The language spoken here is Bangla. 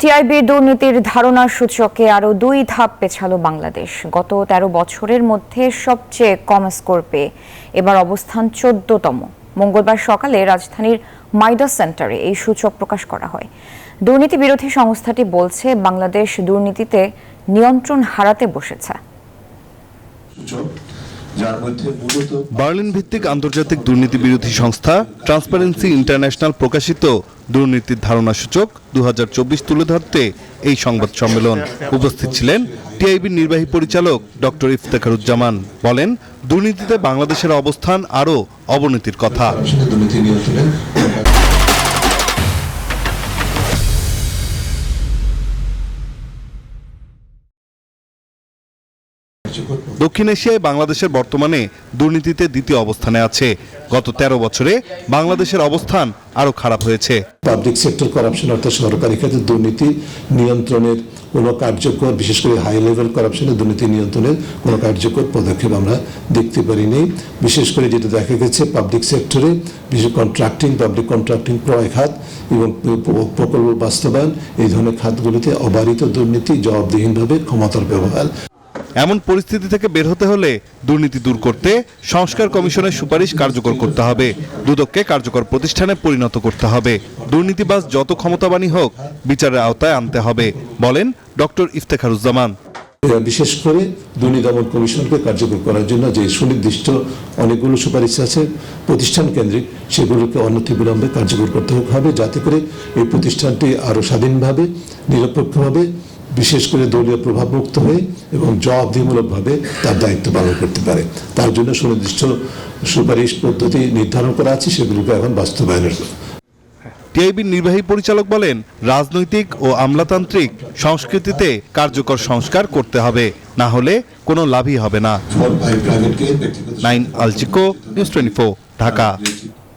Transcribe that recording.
টিআইবি দুর্নীতির ধারণার সূচকে আরও 2 ধাপ পেছালো বাংলাদেশ। গত 13 বছরের মধ্যে সবচেয়ে কম স্কোর পেয়ে এবার অবস্থান 14তম। মঙ্গলবার সকালে রাজধানীর মাইডাস সেন্টারে এই সূচক প্রকাশ করা হয়। দুর্নীতি বিরোধী সংস্থাটি বলছে, বাংলাদেশ দুর্নীতিতে নিয়ন্ত্রণ হারাতে বসেছে। বার্লিন ভিত্তিক আন্তর্জাতিক দুর্নীতি বিরোধী সংস্থা ট্রান্সপারেন্সি ইন্টারন্যাশনাল প্রকাশিত দুর্নীতির ধারণা সূচক 2024 তুলে ধরতে এই সংবাদ সম্মেলন। উপস্থিত ছিলেন টিআইবির নির্বাহী পরিচালক ডক্টর ইফতেখারুজ্জামান। বলেন, দুর্নীতিতে বাংলাদেশের অবস্থান আরও অবনতির কথা। দক্ষিণ এশিয়ায় বাংলাদেশের বর্তমানে দুর্নীতিতে দ্বিতীয় অবস্থানে আছে। গত 13 বছরে বাংলাদেশের অবস্থান আরো খারাপ হয়েছে। পাবলিক সেক্টর করাপশন অর্থাৎ সরকারি খাতে দুর্নীতি নিয়ন্ত্রণের কোনো কার্যকর, বিশেষ করে হাই লেভেল করাপশনে দুর্নীতি নিয়ন্ত্রণের কোনো কার্যকর পদক্ষেপ আমরা দেখতে পারিনি। বিশেষ করে যেটা দেখা গেছে পাবলিক সেক্টরে, বিশেষ পাবলিক কন্ট্রাক্টিং ক্রয় খাত এবং প্রকল্প বাস্তবায়ন, এই ধরনের খাতগুলিতে অবারিত দুর্নীতি, জবাবদিহিনভাবে ক্ষমতার ব্যবহার। এমন পরিস্থিতি থেকে বের হতে হলে দুর্নীতি দূর করতে সংস্কার কমিশনের সুপারিশ কার্যকর করতে হবে। দুদককে কার্যকর প্রতিষ্ঠানে পরিণত করতে হবে। দুর্নীতিবাজ যত ক্ষমতাবানই হোক, বিচারের আওতায় আনতে হবে, বলেন ডক্টর ইফতেখারুজ্জামান। বিশেষ করে দুর্নীতি দমন কমিশনকে কার্যকর করার জন্য যে সুনির্দিষ্ট অনেকগুলো সুপারিশ আছে প্রতিষ্ঠান কেন্দ্রিক, সেগুলোকে অনতিবিলম্বে কার্যকর করতে হবে, যাতে করে এই প্রতিষ্ঠানটি আরও স্বাধীনভাবে, নিরপেক্ষভাবে, বিশেষ করে দলীয় প্রভাবমুক্ত হয়ে এবং জবাবদিহিমূলকভাবে তার দায়িত্ব পালন করতে পারে। তার জন্য সুনির্দিষ্ট সুপারিশ পদ্ধতি নির্ধারণ করা আছে, সেগুলোকে এখন বাস্তবায়নের। টিআইবির নির্বাহী পরিচালক বলেন, রাজনৈতিক ও আমলাতান্ত্রিক সংস্কৃতিতে কার্যকর সংস্কার করতে হবে, না হলে কোনো লাভই হবে না। নাইন আলচিকো, নিউজ 24, ঢাকা।